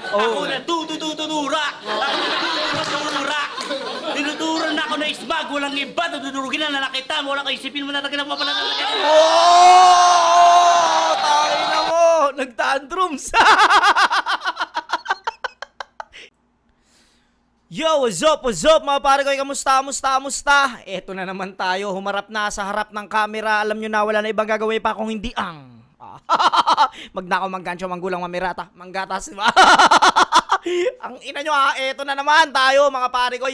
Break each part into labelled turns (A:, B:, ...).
A: Ako na tutututura. Tinuturan na ako na isbag. Walang iba. Tututurugin na nakita mo. Walang kaisipin mo na talaga na mapala.
B: Oh! Tayo na mo! Nagtantrums! Yo, what's up, mga pare ko? Kamusta? Eto na naman tayo, humarap na sa harap ng camera. Alam nyo na, wala na ibang gagawin pa kung hindi ang magnakaw, manggancho, manggulang, mamirata, manggatas, diba? Ang ina nyo eto na naman tayo, mga pare ko.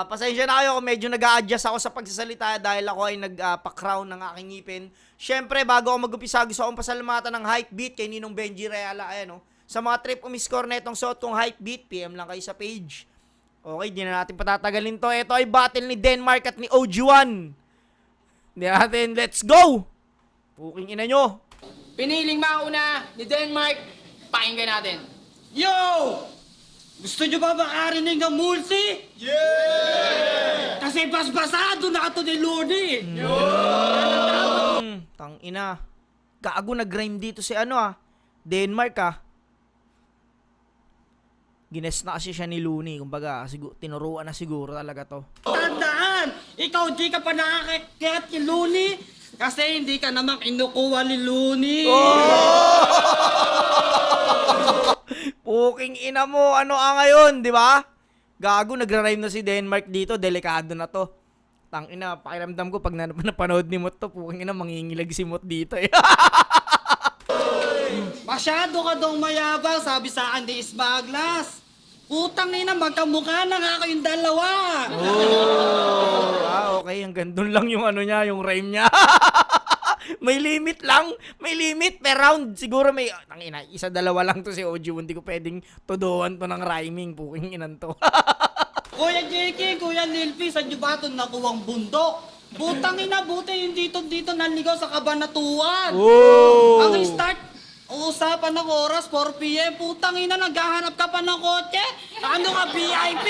B: Pasensya na kayo kung medyo nag-a-adjust ako sa pagsasalita dahil ako ay nagpa-crown ng aking ngipin. Syempre, bago ako mag-upisa, gusto akong pasalamatan ng Hypebeat kay Ninong Benji Reala, ayan, sa mga trip umiscore na itong suot kong Hypebeat, PM lang kayo sa page. Okay, di na natin patatagalin to. Ito ay battle ni Denmark at ni OG1. Hindi natin, let's go! Puking ina nyo.
C: Piniling mauna ni Denmark, pakinggan natin.
A: Yo! Gusto nyo ba makarinig ng multi? Yeah! Kasi basbasado na ito ni Lodi.
B: Tang ina. Gago nag-rhyme dito si Denmark Gines na kasi siya ni Looney. Kumbaga, tinuruan na siguro talaga to.
A: Tandaan! Ikaw di ka pa nakakakit ni Luni kasi hindi ka namang inukuha ni Luni.
B: Puking ina mo, ngayon, di ba? Gago, nagra-rhyme na si Denmark dito. Delikado na to. Tang ina, pakiramdam ko pag napanood ni Mot to, puking ina, mangingilag si Mot dito eh.
A: Masyado ka dong mayabang, sabi sa akin di Ismaglas. Putang ina, magkamukha na nga kayong dalawa.
B: Okay, hanggang doon lang yung yung rhyme niya. May limit lang, per round. Siguro may, tangina, isa-dalawa lang to si Oju. Hindi ko pwedeng tuduan to ng rhyming, puking inan to.
A: Kuya JK, Kuya Nilpi, saan nyo ba ito nakuwang bundok? Putang ina, buti yung dito naligaw sa Kabanatuan. Ang start, usapan ng oras, 4 PM. Putang ina, naghahanap ka pa ng kotse? Ano ka, VIP?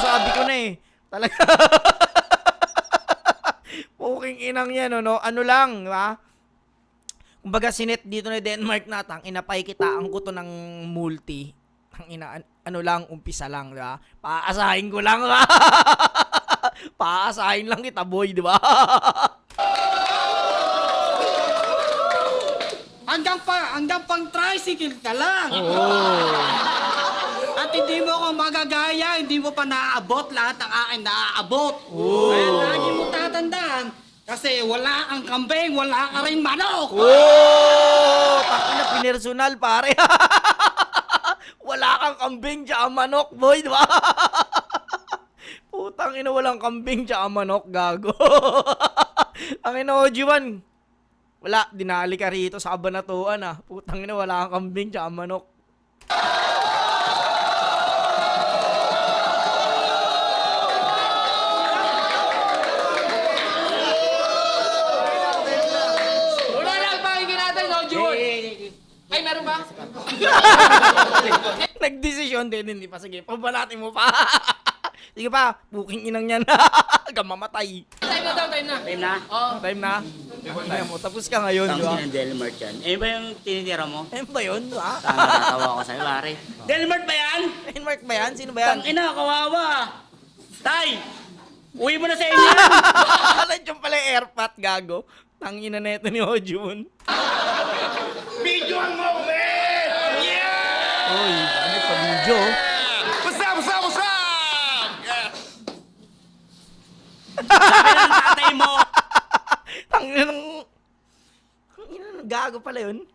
B: Sabi ko na talaga. Puking inang yan, ano lang, ha? Kumbaga, sinet dito na Denmark na, inapakikitaan ko to ng multi. Lang, umpisa lang, di ba? Paasahin ko lang, ha? Paasahin lang kita, boy, di ba?
A: Hanggang pang tricycle ka lang. At hindi mo ako magagaya, hindi mo pa naaabot lahat ng akin naaabot. Kaya lagi mo tatandaan, kasi wala kang kambing, wala ka rin manok.
B: Takina, pinersonal, pare. Wala kang kambing, tsaka manok, boy, di ba? Putang ina, walang kambing, tsaka manok, gago. Ang ina, Ojiwan. Wala, dinali ka rito sa Kabanatuan, Putang ina, wala kang kambing, tsaka manok.
C: Wala lang, pakinggan natin, no, Jun? Ay, meron ba?
B: Nagdesisyon din, hindi pa. Sige, pabalatin mo pa. Sige pa, puking inang yan. Hanggang mamatay.
C: Time na daw, time na.
A: Time na?
C: Oo.
B: Time na. Time mo. Tapos ka ngayon, di ba?
A: Tangin ng Delmart yan. Eh ba yung tinitira mo?
B: Ayun ba yun, di ba?
A: Tatawa ko sa'yo, pare. Delmart ba yan?
B: Denmark ba yan? Sino ba yan?
A: Tangina, kawawa. Tay, uwi mo na sa inyo.
B: Nandiyan pala yung airpot, gago. Tangina na ito ni Ojun.
A: Videoan mo, man! Yeah!
B: Oy, ano pa video?
D: What's up? Yeah.
A: Sabi ng tatay mo,
B: Tangina ng... Gago pala yun.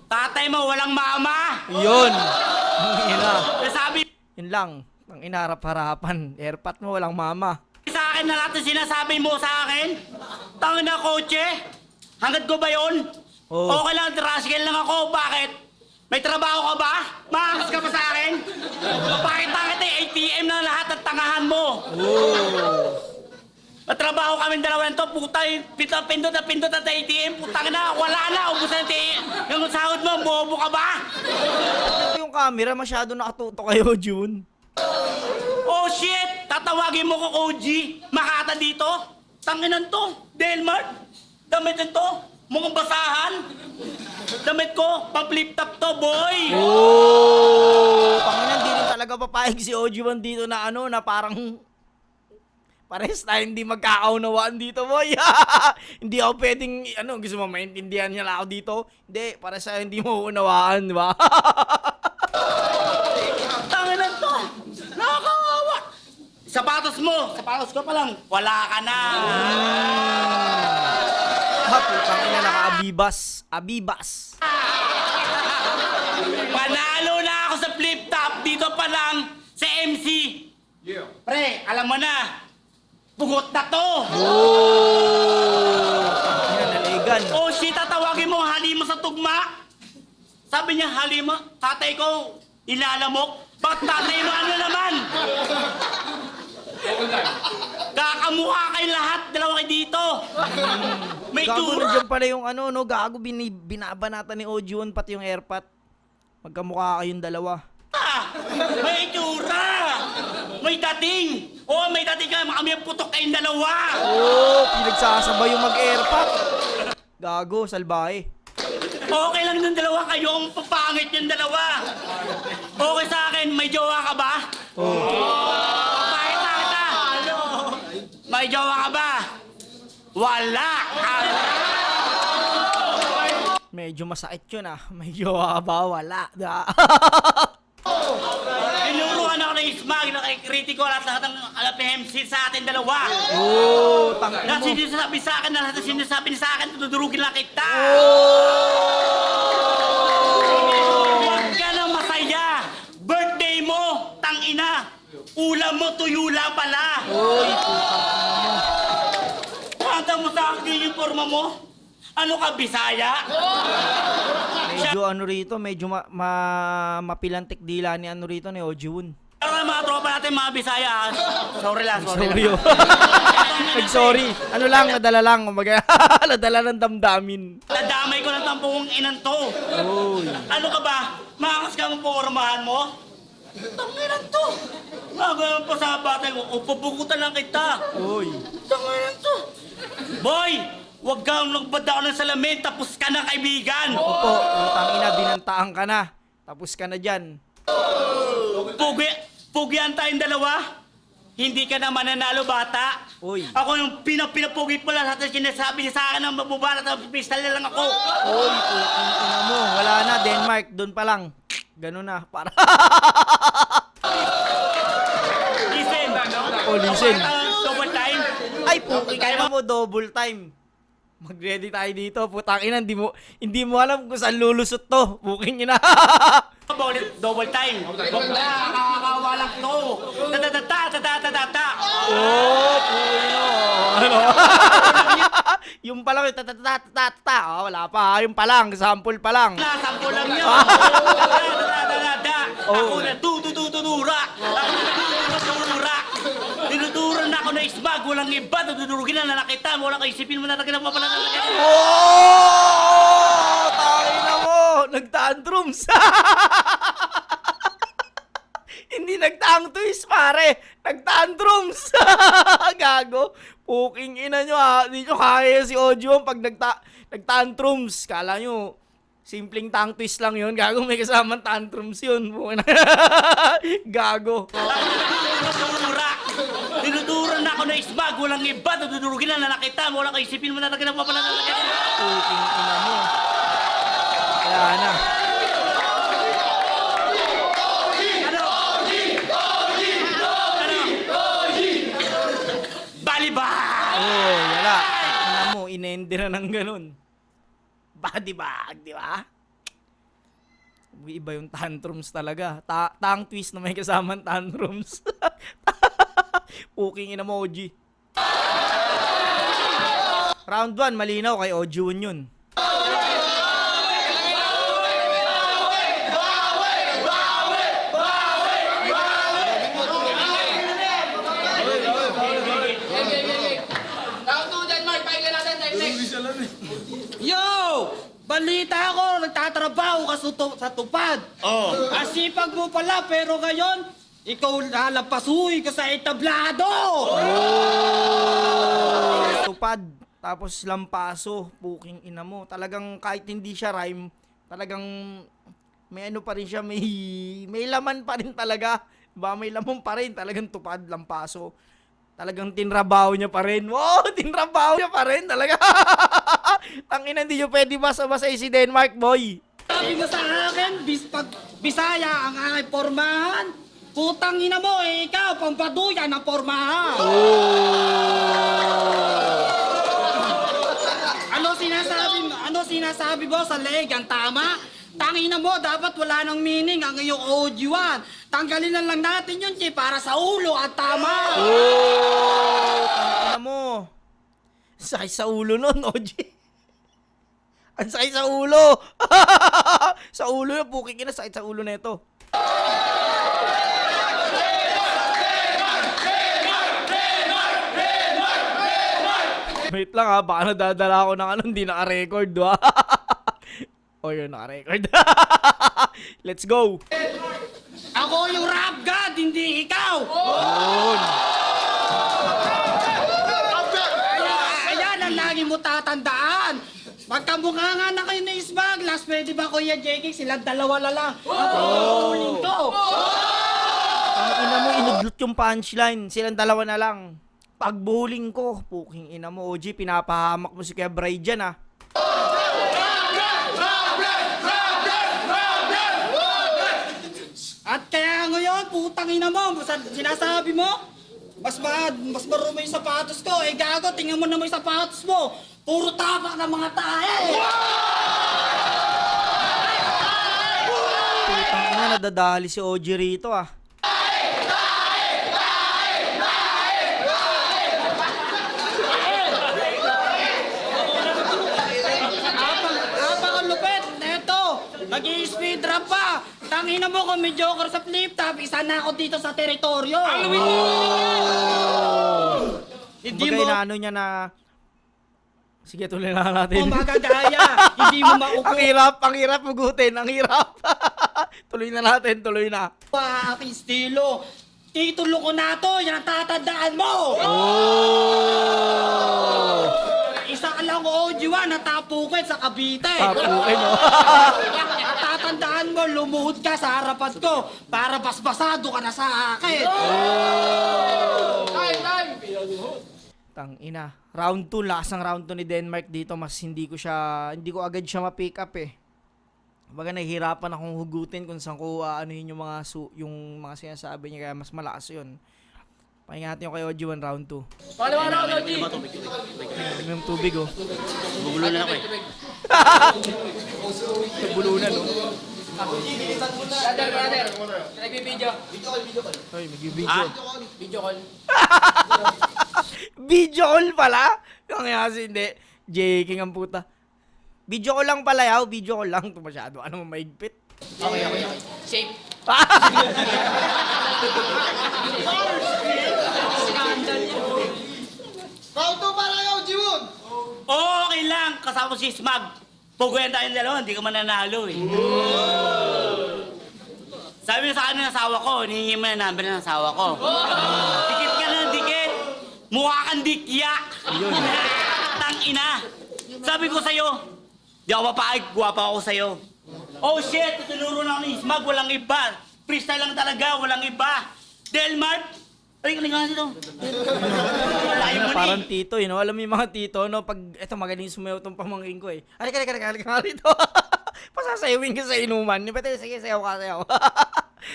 A: tatay mo walang mama.
B: Yun. Tangina.
A: Sabi
B: Yun lang. Tangina, harap-harapan. Airpot mo, walang mama.
A: sa akin na lahat ng sinasabi mo sa akin. Tangin na kotse. Hanggat ko ba yun?
B: Oo.
A: Okay lang, tricycle lang ako. Bakit? May trabaho ka ba? Maakas ka pa sa akin? Bakit ATM na lahat ng tangahan mo? Matrabaho kami dalawa nito, puta, pindot at ATM, putang na, wala na, ubus na yung sahod mo, bobo ka ba?
B: Ito yung camera, masyado nakatuto kayo, June.
A: Oh shit, tatawagin mo ko OG, Makata dito, tanginan to, Delmart, damit nito, Mukhang basahan. Damit ko, pa-flip top to, boy.
B: Oh! Panginan, di rin talaga papayag si OG1 dito na ano, na parang pares tayo hindi magkakaunawaan dito, boy. Hindi ako pwedeng, ano, gusto mo maintindihan niya lang ako dito? Hindi, para sa hindi mo unawaan, di ba?
A: Tanginan to. Nakakawawa. Sapatos ko pa lang, wala ka na.
B: Putang ina, naka-abibas. Abibas.
A: Panalo na ako sa flip top. Dito pa lang sa MC. Pre, alam mo na. Bugot na to.
B: Ina, naligan.
A: Oh shit, tatawagin mo Halima sa tugma. Sabi niya, Halima, tatay ko, ilalamok. Bakit tatay mo ano naman? Kakamukha kayo lahat, dalawa kayo dito. May
B: Gago,
A: tura.
B: nandiyan pala yung ano, no? Gago, binabanatan ni OG1 pati yung airpot. Magkamukha kayong dalawa.
A: May itsura! May dating! Oo, may dating ka! Kami ang putok kayong dalawa!
B: Oh, pinagsasabay yung mag-airpot. Gago, salbahe.
A: Okay lang yung dalawa kayo, ang papangit yung dalawa! Okay sa akin, may jowa ka ba? Bakit na kita? May jowa ka ba? Wala!
B: Medyo masakit yun ah. Medyo wala.
A: Tinuruan ako ng ismag, nakikritiko lahat ng alapihemsi sa atin dalawa!
B: Oh, tangin
A: Na
B: mo.
A: sinasabi sa akin, na lahat ng sinasabi niya sa akin, tudurugin lang kita! Huwag ka na masaya! Birthday mo! Tangina! Ulam mo, tuyo lang pala!
B: Oy, putang ina mo.
A: Kanta mo sa akin yung forma mo? Ano ka, Bisaya?
B: Medyo ano rito, medyo mapilantik dila ni ano rito ni OG1.
A: Ano mga tropa natin, mga Bisaya? ah? Sorry lang.
B: Sorry oh. Nag-sorry. Ano lang, nadala lang. Kumbaga, nadala ng damdamin.
A: Nadamay ko ng tampong inan to.
B: Oy.
A: Ano ka ba? Makas ka mo pormahan mo? Tanginan to! Magayon pa sa batay mo, upabukutan lang kita.
B: Oy.
A: Tanginan to! Boy! Huwag kang nagbada ng salamin, tapos ka na, kaibigan!
B: Opo, putang ina, binantaan ka na. Tapos ka na dyan.
A: Pugian tayong dalawa. Hindi ka na mananalo, bata.
B: Uy.
A: Ako yung pinapugi mo lang lahat ng sinasabi niya sa akin ng mabubarat at pistol na lang ako.
B: Oy, putang ina mo. Wala na, Denmark. Doon pa lang. Ganun na. Para.
A: Listen.
B: Oh, listen.
A: Double time.
B: Ay, puki ka mo, double time. Mag-ready tayo dito. Putang ina, hindi mo alam kung saan lulusot to. Bukin nyo na.
A: Double time. Nakakawa lang to. Ta-ta-ta-ta-ta-ta-ta-ta.
B: Oh, puno. Ano? Yung pa lang, ta-ta-ta-ta-ta. Oh, wala pa. Yung pa lang, sample pa lang.
A: Nasampo lang yun. Ta-ta-ta-ta-ta. Ako
B: Oh.
A: na tutututura. Tinuturan na ako na isbag. Walang iba. Tutudurugin na nakita. Walang kaisipin mo na talaga na mapala.
B: Oh! Tangina mo! Nagtantrums! Hindi nagtang twist, pare! Nagtantrums! Gago! Puking ina nyo ha! Hindi nyo kaya si Ojo pag nagtantrums. Kala nyo, simpleng tang twist lang yun. Gago, may kasamang tantrums yun. Gago!
A: Tinuturan na ako na isbag. Walang iba. Tutudurugin na nakita. Walang kaisipin mo na talaga na mapala.
B: Puking ina mo. Kaya na.
A: Balibag!
B: Oh, wala. Ina mo, inende na ng ganun. Body bag, di ba? Iba yung tantrums talaga. Tang twist na may kasamang tantrums. Puking ina mo, OG. Round 1, malinaw kay OG1 yun.
A: Yo! Balita ko, nagtatrabaho ka sa tupad. Oh. Asipag mo pala, pero ngayon, ikaw lalapasuy ka sa etablado!
B: Tupad. Tapos lampaso, puking ina mo. Talagang kahit hindi siya rhyme, talagang may ano pa rin siya, may laman pa rin talaga. Ba, may lamang pa rin, talagang tupad, lampaso. Talagang tinrabaho niya pa rin. Wow, tinrabaho niya pa rin talaga. Tangina, hindi niyo pwede basa-basa si Denmark, boy.
A: Sabi mo sa akin, pag Bisaya ang aking pormahan, putang ina mo ikaw, pampaduya na pormahan. Ano sinasabi mo sa leg, ang tama? Tangina mo, dapat wala nang meaning ang iyong audio-1. Tanggalin na lang natin yun, Che, para sa ulo at tama.
B: Tangina mo. Sakit sa ulo nun, OG. Ang sakit sa ulo. Sa ulo yung puking ina, sakit sa ulo na ito. Wait lang ha, baka nadadala ako ng ano, hindi naka-record ha. O yun, naka-record. Let's go.
A: Ako yung rap god, hindi ikaw. Ayan ang lagi mo tatandaan. Magkamukha nga na kayo na isbag. Last pwede ba Kuya JK? Silang dalawa na lang. Ang ko.
B: Ang ina mo, inudlot yung punchline. Silang dalawa na lang. Pagbuhuling ko, puking ina mo, OG, pinapahamak mo si Kuya Bray dyan, ha.
A: At kaya ngayon, putang ina mo, sinasabi mo, mas marumi yung sapatos ko. Eh gago, tingnan mo naman yung sapatos mo. Puro tapak ng mga tae.
B: Putang ina, nadadali si OG rito, ah.
A: Apang ang lupit, neto, nag-i-speed rap pa. Tangina mo kung may joker sa flip top, isa na ako dito sa teritoryo. Hindi
B: Kumbaga
A: mo,
B: inaano niya na... Sige, tuloy na natin.
A: kung magagaya, hindi mo maupo.
B: Ang hirap hugutin, ang hirap. Tuloy na natin, tuloy na.
A: Aking estilo. Titulo ko na to, yan ang tatandaan mo. Isa ka lang audio natapukit sa Cavite.
B: Papukin, no?
A: At tatandaan mo, lumuhod ka sa harapan ko para basbasado ka na sa akin.
C: Time!
B: Tang ina. Round 2, lakas ng round 2 ni Denmark dito, mas hindi ko agad siya ma-pick up eh. Baga nahihirapan akong hugutin kung saan ko anuhin yung mga sinasabi niya, kaya mas malakas yun. Pakinggan natin yung kay OG1 round 2.
C: Pangalawa na ako, Doji.
B: Yung tubig, oh.
A: Bubulo na ako eh.
B: Nagbulunan, oh.
C: Brother. Nagbibideo.
B: Ay, mag-video.
C: Video call.
B: Video call pala? Yung kasi hindi. J-King ang puta. Video call lang pala, yaw. Video call lang. Ito masyado. Ano mo, maigpit?
C: Okay. Safe.
A: Okay lang, kasama si Smag. Puguyan tayong dalawa, hindi ka mananalo eh. Sabi mo sa akin ng asawa ko, hinihingi mo na number ng asawa ko. Dikit ka na, dikit. Mukha kang dikya. Tang ina. Sabi ko sa'yo, di ako mapahig, guwapa ako sa'yo. Oh shit, tutuluro na ako ni Smag, walang iba. Freestyle lang talaga, walang iba. Delmar, ay, kalingan dito. Layo mo
B: Parang
A: ni.
B: tito, you know? Alam mo yung mga tito, no? Pag, eto, magaling sumayaw tong pamangkin ko, eh. Halika nga rito. Pasasayawin ka sa inuman. Pwede, sige, sayaw ka, sayaw.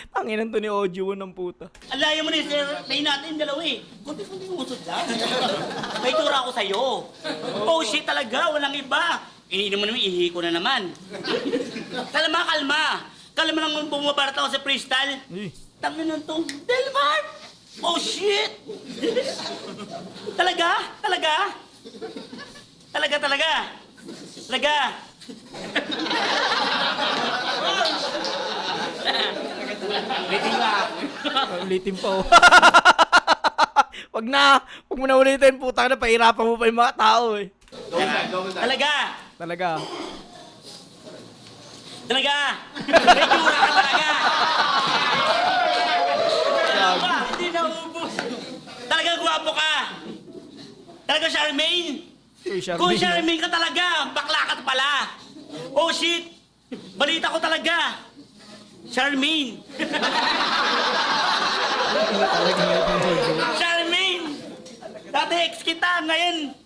B: Tanginan to ni Ojo ng puta.
A: Ang layo mo ni sir, tayo natin dalawa eh. Kunti-kunti usod lang. May tura ako sa'yo. Oh shit talaga, walang iba. Iniinom mo naman, ihi ko na naman. Kalma. Kalma lang bumabarata ako sa freestyle. Tangin nun tong, Delmar! Oh shit! Talaga? Waiting lang.
B: Ulitin pa, oh. Wag mo na ulitin, puta na, pahirapan mo pa yung mga tao, eh.
A: Talaga? May tura ka talaga! Hindi na ubos. Talaga gwapo ka. Talaga Charmaine.
C: Kung Charmaine ka talaga, bakla ka pala. Oh shit! Balita ko talaga. Charmaine. Charmaine! Dati ex kita, ngayon,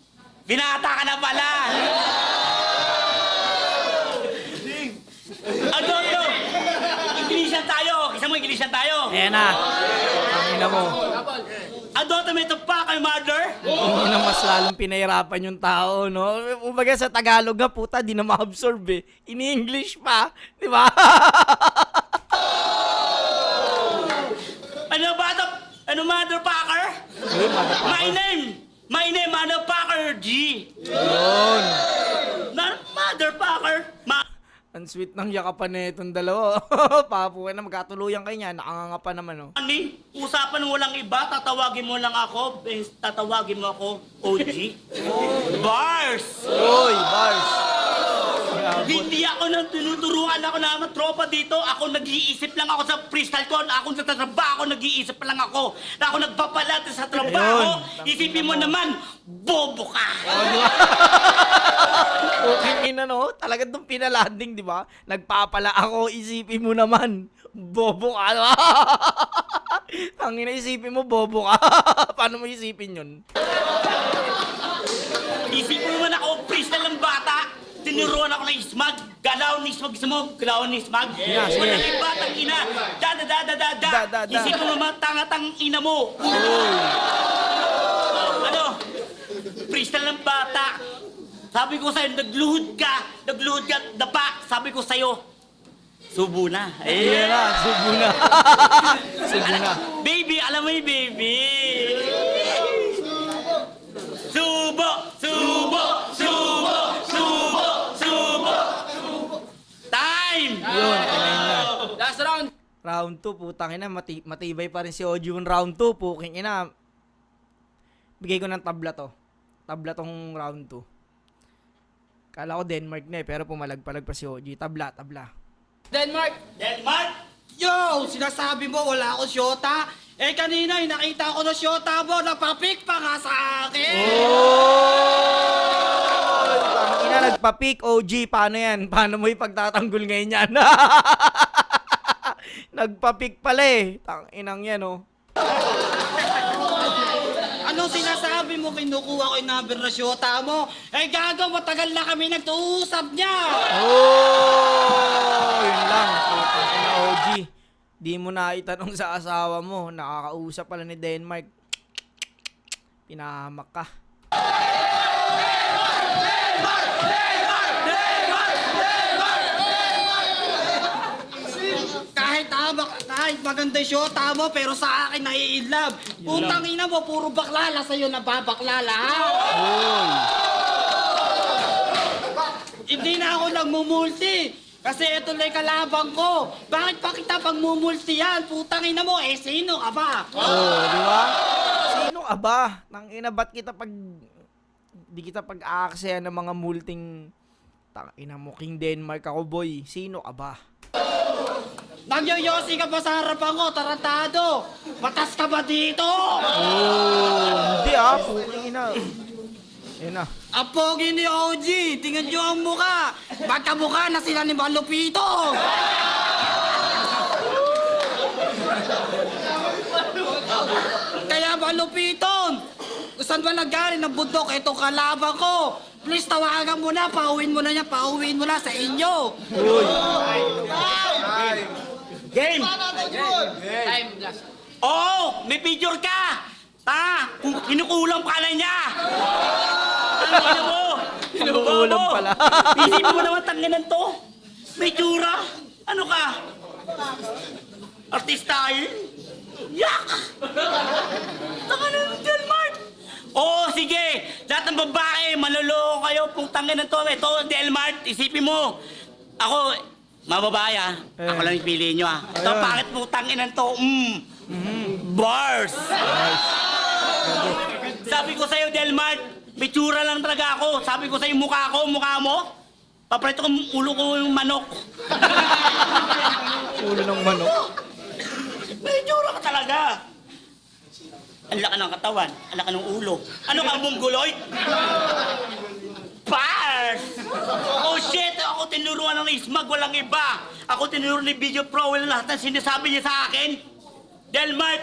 C: binata ka na pala. Ano? Ignition tayo. Isa mo, ignition tayo.
B: Ayan na. Ang ina mo.
C: Ano, tomato pa kay mother?
B: Hindi na mas lalong pinahirapan yung tao, no? Kumbaga sa Tagalog nga, puta, di na ma-absorb eh. Ini-English pa, di ba?
C: Ano, motherfucker? My name, motherfucker, G.
B: Yun.
C: Motherfucker.
B: Ang sweet ng yakapan na itong dalawa. Papuan na, magkatuluyan kayo niya. Nakanganga pa naman, oh.
C: Ani, usapan walang iba, tatawagin mo lang ako, tatawagin mo ako, OG. Bars!
B: Uy, bars.
C: Hindi ako nang tinuturuan ako na tropa dito. Ako nag-iisip lang ako sa freestyle ko. Ako sa trabaho, nag-iisip lang ako. Na ako nagpapalat sa trabaho. Isipin mo naman, bobo ka.
B: Okay, ina, no? Talaga itong pinalanding, di ba? Nagpapala ako, isipin mo naman. Bobo ka, no? Ang ina, isipin mo, bobo ka. Paano mo isipin yun?
C: Isipin mo naman ako, freestyle ng bata. Tinuruan ako ng ismag. Galaw ni ismag sa mo. Galaw ni ismag.
B: Yeah, sige.
C: Walang iba, tang ina. Da. Isipin mo naman, tanga-tang ina mo. Ano? Freestyle ng bata. Sabi ko sa'yo, nagluhod ka, dapa. Sabi ko sa'yo, subo na.
B: Ayan na, subo na. Subo na.
C: Baby, alam mo yung baby. Subo, subo, subo, subo, subo. Time!
B: Yun, kinain na.
C: Last round.
B: Round 2, putang ina, matibay pa rin si Oji yung round 2, puking ina. Bigay ko ng tabla to. Tabla tong round 2. Kala ko Denmark na eh, pero pumalag-palag pa si Oji. Tabla.
C: Denmark!
A: Yo, sinasabi mo wala akong syota. Eh kanina, nakita ko na syota mo, napapik pa nga sa akin.
B: Ang ina, nagpa-pick OG, paano yan? Paano mo ipagtatanggol ngayon yan? Nagpa-pick pala eh. Tang-inang yan, oh.
A: Anong sinasabi mo? Kinukuha ko yung number na syota mo. Eh gago, matagal na kami nag-uusap niya.
B: Yun lang. Putang ina, OG. Di mo na itanong sa asawa mo. Nakakausap pala ni Denmark. Pinahamak ka.
A: Kahit maganda yung syota mo, pero sa akin nai-inlove. Putang ina mo, puro baklala sa'yo na babaklala, ha? Hindi na ako nagmumulti. Kasi ito na yung kalabang ko. Bakit pa kita pagmumulti yan? Putang ina mo, eh sino ka ba?
B: Di ba? Sino ka ba? Nang ina, ba't kita di kita pag-aaksayan ng mga multing ina mo, King Denmark ako, boy. Sino ka ba?
A: Nagyoyosi ka pa sa harapan ko, tarantado. Matas ka ba dito?
B: Hindi puking ina. Yun na.
A: Ang pogi ni OG, tingnan nyo ang mukha. Magkamukha na sila ni Malupito. Kaya Malupiton, saan ba nagaling ng bundok? Ito kalaban ko. Please tawagan mo na, pauwiin mo na sa inyo.
C: Game! Time, last. Oo! May picture ka! Kinukulam ka na niya! Tangina mo!
B: Kinukulam pala.
C: Isipin mo naman tanginan to! May tsura! Ano ka? Artista yun? Yak! Tanginan Delmart! Oo, sige! Lahat ng babae, maluloko kayo kung tanginan to. Ito, Delmart, isipin mo. Ako, mababaya. Ako lang yung piliin nyo, Ito,
B: Ayun.
C: bakit mo tanginan to? Bars! Sabi ko sa'yo, Delmart, may tsura lang talaga ako. Sabi ko sa'yo, mukha mo. Paprito ko ulo ko yung manok.
B: Ulo ng manok.
C: May tsura ka talaga. Ang laki ng katawan, ang laki ng ulo. Ano ka, mongoloid? bars! Oh shit! Ako tinuruan ng Ismag, walang iba. Ako tinuruan ni Video Pro, lahat ng sinasabi niya sa akin. Delmart,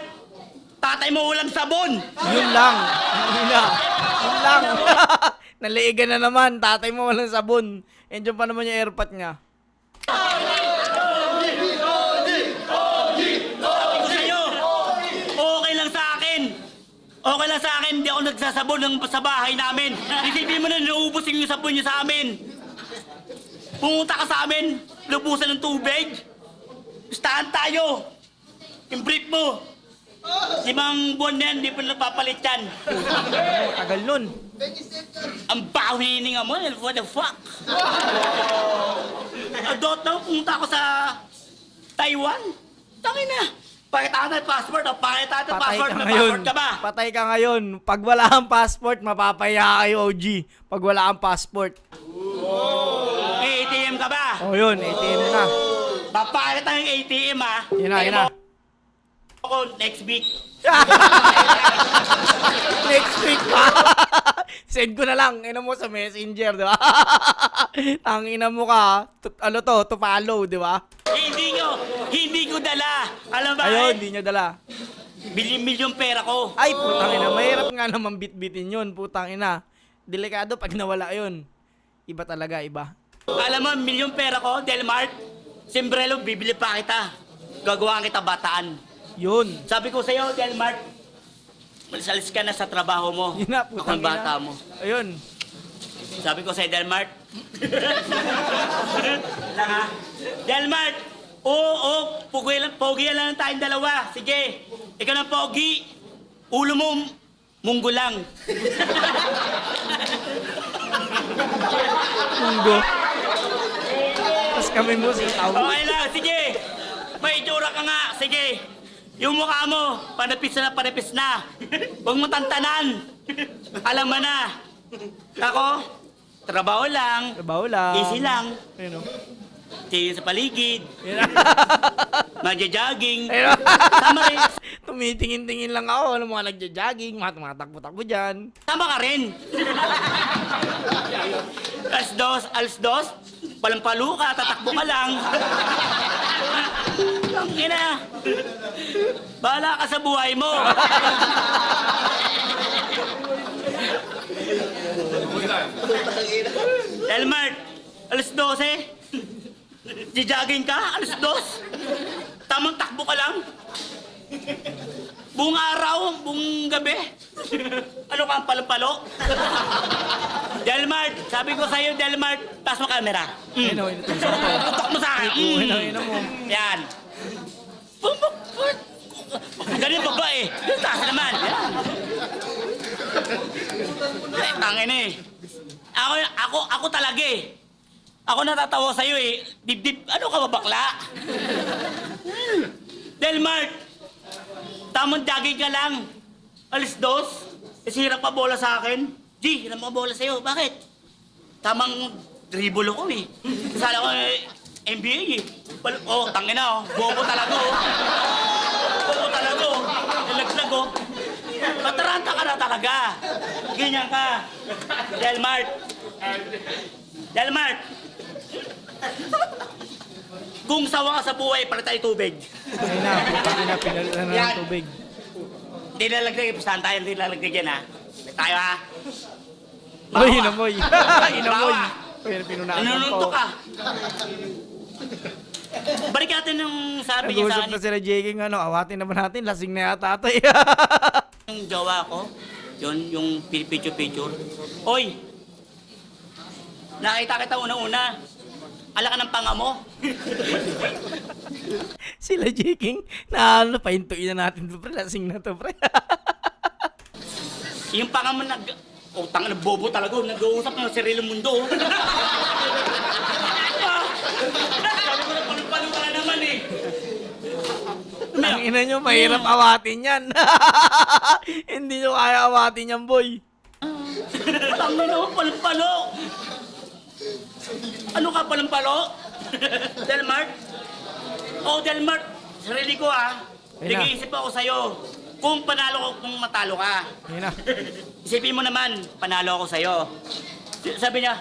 C: tatay mo walang sabon.
B: Yun lang. Yun lang. Yun lang. Naliigan na naman. Tatay mo walang sabon. Endiyan pa naman yung airpot niya.
C: Sabi ko sa'yo, okay lang sa akin. Okay lang sa akin, hindi ako nagsasabon sa bahay namin. Isipin mo na nauubos yung sabon niyo sa amin. Pumunta ka sa amin, lubusan ng tubig. Gustahan tayo. Yung brief mo. 5 buwan na yan, hindi pa napapalit yan.
B: Tagal nun.
C: Ang baho hininga mo, what the fuck? Adot na, pumunta ako sa Taiwan. Tangin na. Pakita ka ng passport, pakita ka ng
B: Patay
C: passport,
B: ka
C: may
B: ngayon.
C: passport ka ba?
B: Patay ka ngayon. Pag wala kang passport, mapapaya kayo, OG. Pag wala kang passport.
C: May ATM ka ba?
B: Oh, yun. ATM na.
C: Papakita ng ATM ha.
B: Yun na, yun na.
C: Ako next week.
B: Next week pa. Send ko na lang. Ina mo sa messenger, di ba? Tangina mo ka. To follow, di ba?
C: Hindi ko dala. Alam ba?
B: Ayun, hindi niya dala.
C: Milyon pera ko.
B: Ay, putang ina. Mahirap nga naman bit-bitin yun, putang ina. Delikado pag nawala yun. Iba talaga, iba.
C: Alam mo, milyon pera ko, Delmart. Simbrelo, bibili pa kita. Gagawa kita bataan.
B: Yun.
C: Sabi ko sa'yo, Delmart, malis ka na sa trabaho mo.
B: Yun na,
C: Ako
B: putang
C: ang bata
B: ina.
C: mo.
B: Ayun.
C: Sabi ko sa'yo, Delmart. Lang ha? Delmart, oo, pogi lang tayong dalawa. Sige, ikaw ng pogi. Ulo mo, munggo lang.
B: Munggo. Tapos kami mo si Tao.
C: Okay lang, sige. May itsura ka nga, sige. Yung mukha mo, panapis na panapis na. Huwag mo tantanan. Alam mo na. Ako, trabaho lang.
B: Trabaho lang.
C: Easy lang.
B: Ayun o.
C: Tingin sa paligid. Magja-jogging.
B: Ayun o.
C: Tama rin.
B: Tumitingin-tingin lang ako. Ano mga nagja-jogging, mga tumatakbo-takbo dyan.
C: Tama ka rin. Alas dos. Palampalo ka, tatakbo ka lang. Ang ina. Bahala ka sa buhay mo. Elmart, alas 12. Jogging ka, alas 2. Tamang takbo ka lang. Buong araw, buong gabi. Ano ka, palampalo? Delmart, sabi ko sa'yo, Delmart, taas mo camera.
B: Ayun o.
C: Tutok mo sa akin.
B: Ayun o.
C: Yan. Ganyan baba eh. Taas naman. Yan. Ay, tangin eh. Ako talaga eh. Ako natatawa sa'yo eh. Dibdib, ano ka ba bakla? Delmart, tamang jogging ka lang. Alis 2. Kasi hirap pa bola sa akin. G, hirap pa bola sa'yo. Bakit? Tamang dribble ako eh. Kasala ko NBA eh. Tangin na oh. Bobo talaga oh. Bobo talaga oh. Nalaglag oh. Mataranta ka na talaga. Ganyan ka. Delmart. Delmart. Kung sawa ka sa buhay, palit tayo tubig.
B: Ayun na. Putang ina. Pinalitan na ng tubig.
C: Hindi lalagdag, pustahan tayo, hindi lalagdag yan ha. Tayo ha.
B: Uy, inamoy. Inamoy.
C: Bawa.
B: Uy, pinunaan
C: Nanununto
B: po.
C: ka. Balik natin yung sabi niya sa
B: Nag-uusap na
C: akin.
B: sila Jeking, ano, awatin naman natin, lasing na yata ito eh.
C: Yung jowa ko, yun, yung picture-picture. Oy! Nakita kita una-una. Ala ka ng panga mo.
B: Sila Jeking, na pahintuin na natin to pre, lasing na to pre.
C: Yung panga mo tanga na bobo talaga. Nag-uusap ng sariling mundo. Sabi ko na palu-palo ka na naman eh.
B: Ang ina nyo, mahirap awatin yan. Hindi nyo kaya awatin yan, boy.
C: Tangin na mo, palu-palo. Ano ka, palu-palo? Delmart? Oh, Delmart. Sarili ko ah.
B: Ayun na.
C: Nag-iisip ako sa'yo. Kung panalo ko, kung matalo ka.
B: Ayun na.
C: Isipin mo naman, panalo ako sa'yo. Sabi niya,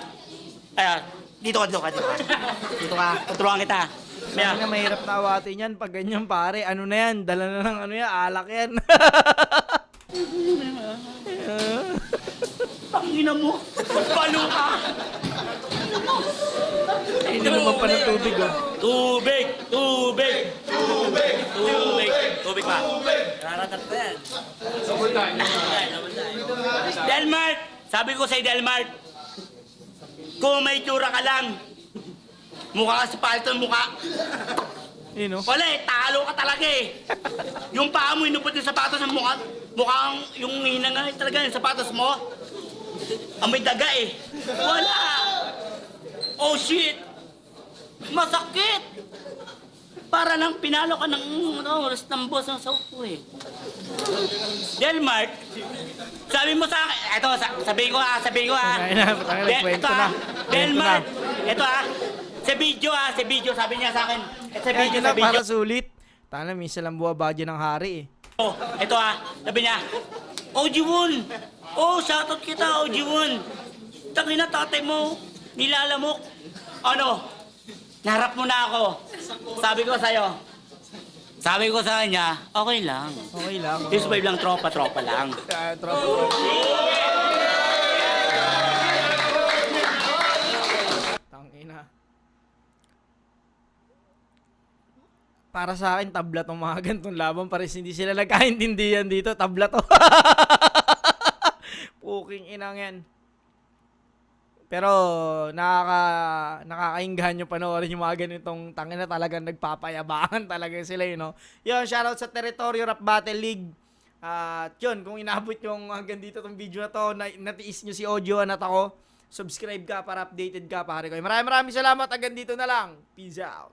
C: dito ka. Dito ka, tuturuan kita.
B: Sabi na mahirap na awatin yan pag ganyan pare. Ano na yan? Dala na ng ano yan? Alak yan.
C: Tangina mo, balo ka.
B: Hindi naman pa ng tubig oh.
C: Tubig pa. Raratat pa yan. Delmart, sabi ko sa'yo Delmart, kung may tsura ka lang, mukha ka sa palto ng mukha.
B: Yun oh.
C: Wala talo ka talaga eh. Yung paa mo, inupot yung sapatos ng mukha, mukhang yung hinanga talaga yung sapatos mo. Amoy daga eh. Wala. Oh shit. Masakit. Para lang pinalo ka ng oras ng boss ng saupo eh. Delmart, sabi mo sa akin, eto, sabihin ko ha.
B: Ay na, nagkwento na.
C: Delmart, eto ha. Sa video, sabi niya sa akin. Sa
B: Kaya
C: video,
B: na para sulit. Tana, minsan lang buwabadya ng hari eh.
C: Oh, eto sabi niya, OG1! Oh, shoutout kita, OG1! Tangina tatay mo, nilalamok. Ano? Naharap mo na ako. Sabi ko sa kanya, okay lang.
B: Okay lang.
C: This vibe lang, tropa lang.
B: Tangina. Para sa akin, tabla tong mga gantong laban. Pares hindi sila nagkaintindihan dito. Tabla to. Puking inang yan. Pero nakakainggan nyo panoorin yung mga ganitong tangina talagang nagpapayabangan talaga sila, you know. Yun, shoutout sa Territorio Rap Battle League. At yun, kung inabot yung hanggang dito tong video na to, natiis nyo si Audio at ako, subscribe ka para updated ka, pare ko. Maraming salamat, hanggang dito na lang. Peace out.